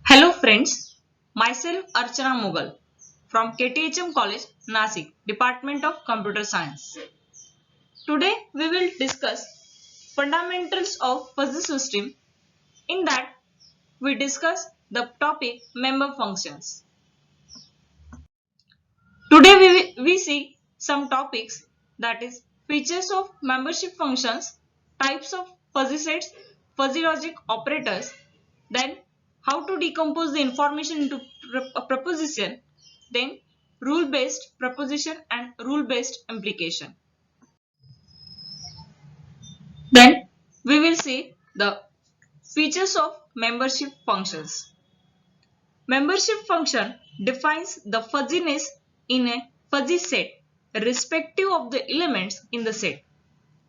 Hello friends, myself Archana Mughal from KTHM College, Nasik, Department of Computer Science. Today we will discuss fundamentals of fuzzy system. In that we discuss the topic member functions. Today we see some topics, that is features of membership functions, types of fuzzy sets, fuzzy logic operators, then how to decompose the information into a proposition, then rule based proposition and rule based implication. Then we will see the features of membership functions. Membership function defines the fuzziness in a fuzzy set irrespective of the elements in the set,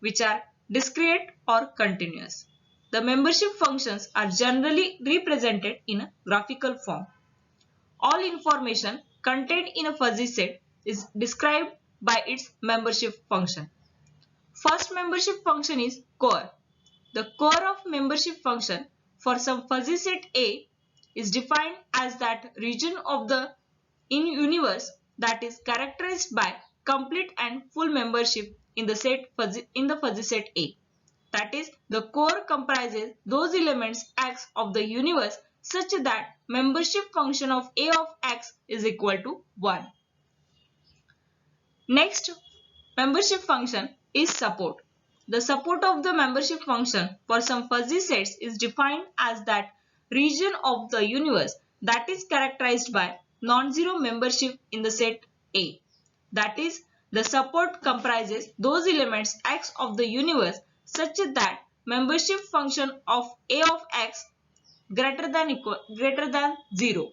which are discrete or continuous. The membership functions are generally represented in a graphical form. All information contained in a fuzzy set is described by its membership function. First membership function is core. The core of membership function for some fuzzy set A is defined as that region of the universe that is characterized by complete and full membership in the fuzzy set A. That is, the core comprises those elements X of the universe such that membership function of A of X is equal to 1. Next membership function is support. The support of the membership function for some fuzzy sets is defined as that region of the universe that is characterized by non-zero membership in the set A. That is, the support comprises those elements X of the universe such that membership function of A of X greater than 0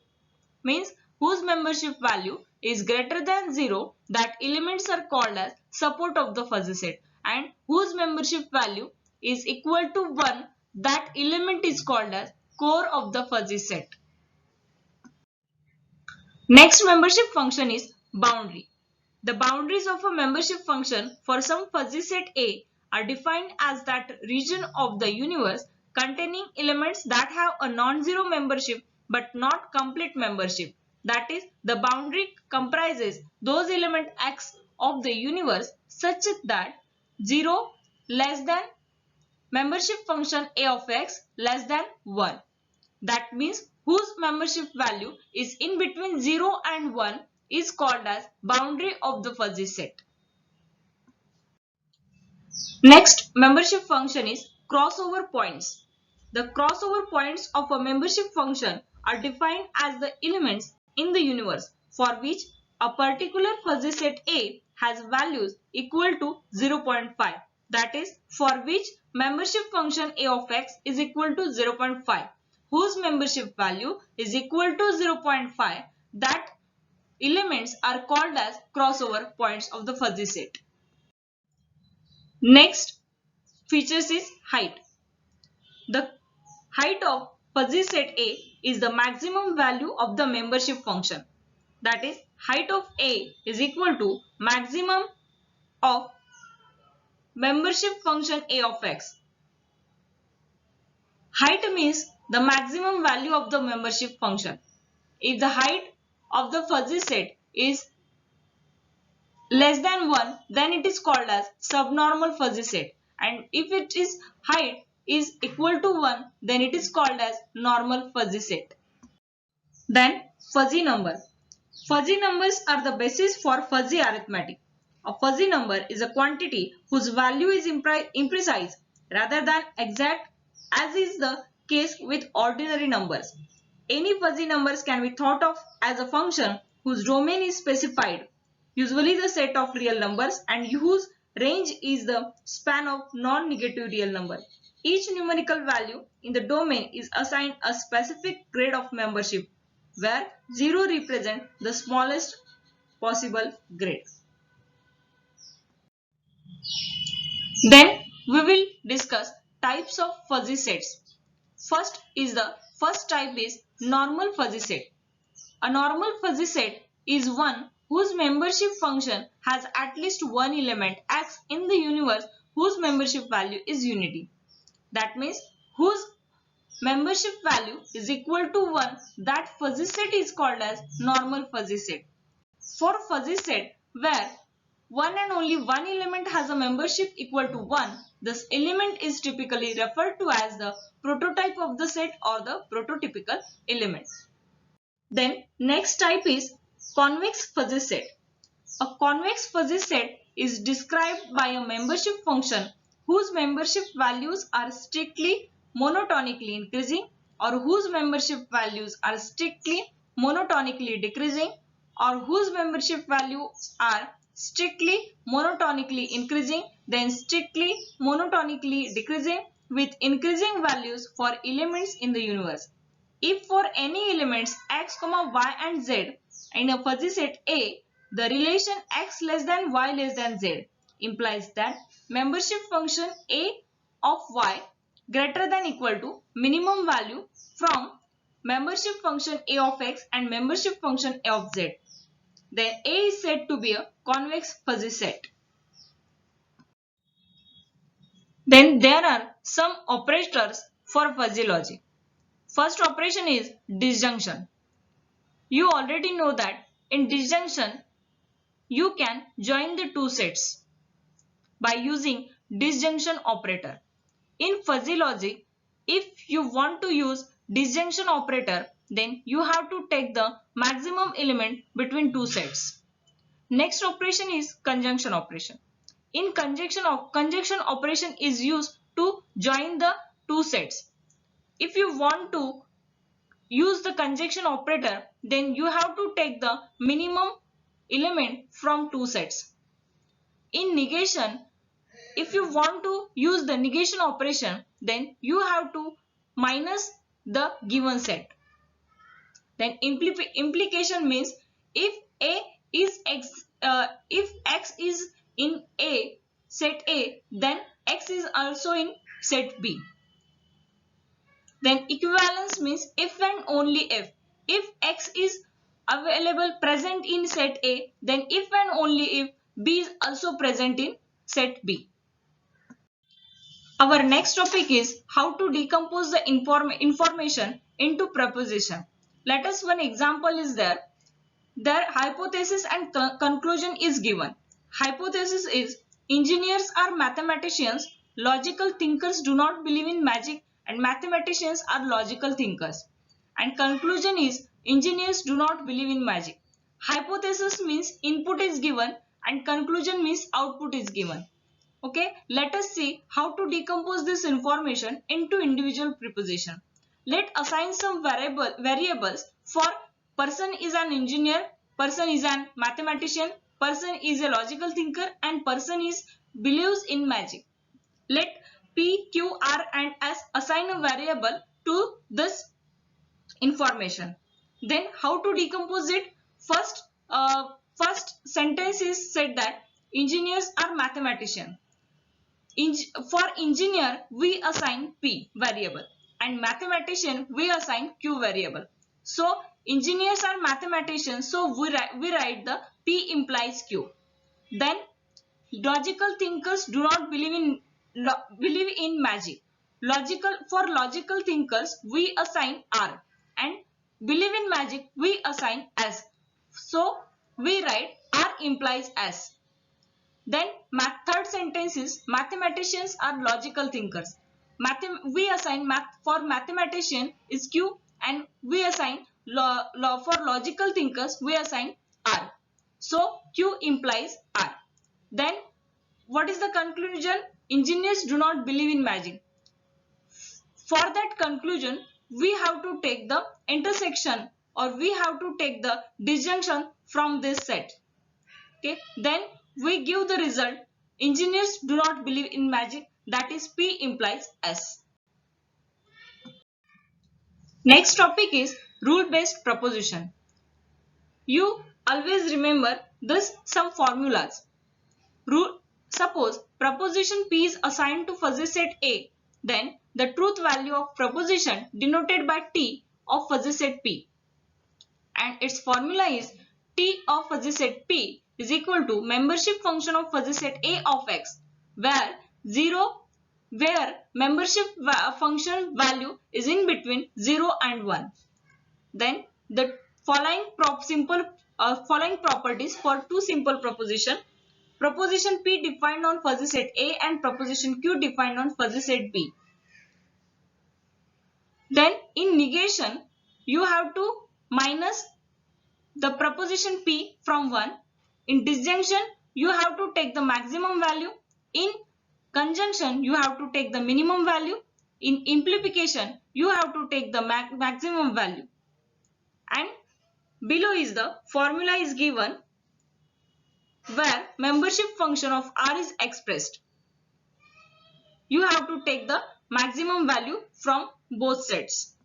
means whose membership value is greater than 0, that elements are called as support of the fuzzy set, and whose membership value is equal to 1, that element is called as core of the fuzzy set. Next membership function is boundary. The boundaries of a membership function for some fuzzy set A are defined as that region of the universe containing elements that have a non-zero membership but not complete membership. That is, the boundary comprises those elements X of the universe such that 0 less than membership function A of X less than 1. That means whose membership value is in between 0 and 1 is called as boundary of the fuzzy set. Next membership function is crossover points. The crossover points of a membership function are defined as the elements in the universe for which a particular fuzzy set A has values equal to 0.5. That is, for which membership function A of X is equal to 0.5, whose membership value is equal to 0.5, that elements are called as crossover points of the fuzzy set. Next features is height. The height of fuzzy set A is the maximum value of the membership function. That is, height of A is equal to maximum of membership function A of X. Height means the maximum value of the membership function. If the height of the fuzzy set is less than 1, then it is called as subnormal fuzzy set, and if it is height is equal to 1, then it is called as normal fuzzy set. Then fuzzy number. Fuzzy numbers are the basis for fuzzy arithmetic. A fuzzy number is a quantity whose value is imprecise rather than exact, as is the case with ordinary numbers. Any fuzzy numbers can be thought of as a function whose domain is specified, usually the set of real numbers, and whose range is the span of non-negative real number. Each numerical value in the domain is assigned a specific grade of membership, where 0 represents the smallest possible grade. Then we will discuss types of fuzzy sets. First type is normal fuzzy set. A normal fuzzy set is one whose membership function has at least one element X in the universe whose membership value is unity. That means whose membership value is equal to 1, that fuzzy set is called as normal fuzzy set. For fuzzy set where one and only one element has a membership equal to 1, this element is typically referred to as the prototype of the set or the prototypical element. Then next type is convex fuzzy set. A convex fuzzy set is described by a membership function whose membership values are strictly monotonically increasing or whose membership values are strictly monotonically decreasing or whose membership values are strictly monotonically increasing then strictly monotonically decreasing with increasing values for elements in the universe. If for any elements x, y and z in a fuzzy set A, the relation x less than y less than z implies that membership function A of y greater than equal to minimum value from membership function A of x and membership function A of z. Then A is said to be a convex fuzzy set. Then there are some operators for fuzzy logic. First operation is disjunction. You already know that in disjunction you can join the two sets by using disjunction operator. In fuzzy logic, if you want to use disjunction operator, then you have to take the maximum element between two sets. Next operation is conjunction operation. In conjunction operation is used to join the two sets. If you want to use the conjunction operator, then you have to take the minimum element from two sets. In negation, if you want to use the negation operation, then you have to minus the given set. Then implication means if A is x, if x is in A set A, then x is also in set B. Then equivalence means if and only if x is available present in set A, then if and only if B is also present in set B. Our next topic is how to decompose the information into proposition. Let us one example is there. Their hypothesis and conclusion is given. Hypothesis is engineers are mathematicians, logical thinkers do not believe in magic and mathematicians are logical thinkers. And conclusion is engineers do not believe in magic. Hypothesis means input is given and conclusion means output is given. Okay, let us see how to decompose this information into individual preposition. Let assign some variables for person is an engineer, person is an mathematician, person is a logical thinker and person is believes in magic. Let P, Q, R and S assign a variable to this information. Then how to decompose it? First sentence is said that engineers are mathematicians. For engineer, we assign P variable and mathematician, we assign Q variable. So, engineers are mathematicians, so we write the P implies Q. Then, logical thinkers do not believe in magic. For logical thinkers, we assign R and believe in magic, we assign S. So, we write R implies S. Then third sentence is mathematicians are logical thinkers. We assign for mathematician is Q and we assign for logical thinkers we assign R. So Q implies R. Then what is the conclusion? Engineers do not believe in magic. For that conclusion we have to take the intersection or we have to take the disjunction from this set. Okay, then we give the result engineers do not believe in magic, that is P implies S. Next topic is rule based proposition. You always remember this some formulas. Suppose proposition P is assigned to fuzzy set A, then the truth value of proposition denoted by T of fuzzy set P and its formula is T of fuzzy set P is equal to membership function of fuzzy set A of x, where 0 where membership function value is in between 0 and 1. Then the following properties for two simple proposition. Proposition P defined on fuzzy set A and proposition Q defined on fuzzy set B. Then in negation, you have to minus the proposition P from 1. In disjunction, you have to take the maximum value. In conjunction, you have to take the minimum value. In implication, you have to take the maximum value. And below is the formula is given where membership function of R is expressed. You have to take the maximum value from both sets.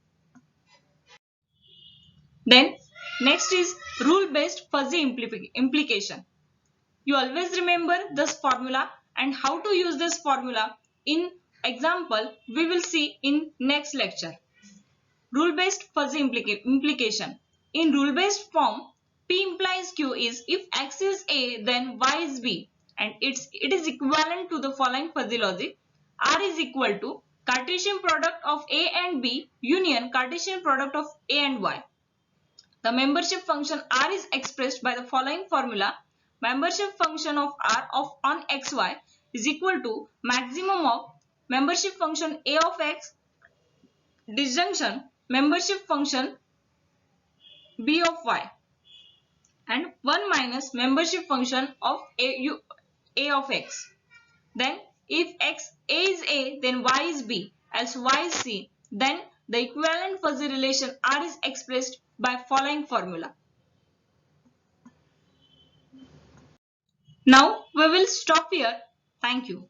Then next is rule-based fuzzy implication. You always remember this formula and how to use this formula in example we will see in next lecture. Rule-based fuzzy implication. In rule-based form, P implies Q is if X is A then Y is B, and it is equivalent to the following fuzzy logic. R is equal to Cartesian product of A and B union Cartesian product of A and Y. The membership function R is expressed by the following formula. Membership function of R on xy is equal to maximum of membership function A of X disjunction membership function B of Y and 1 minus membership function of A of X. Then if A is A then Y is B, else Y is C, then the equivalent fuzzy relation R is expressed by following formula. Now we will stop here. Thank you.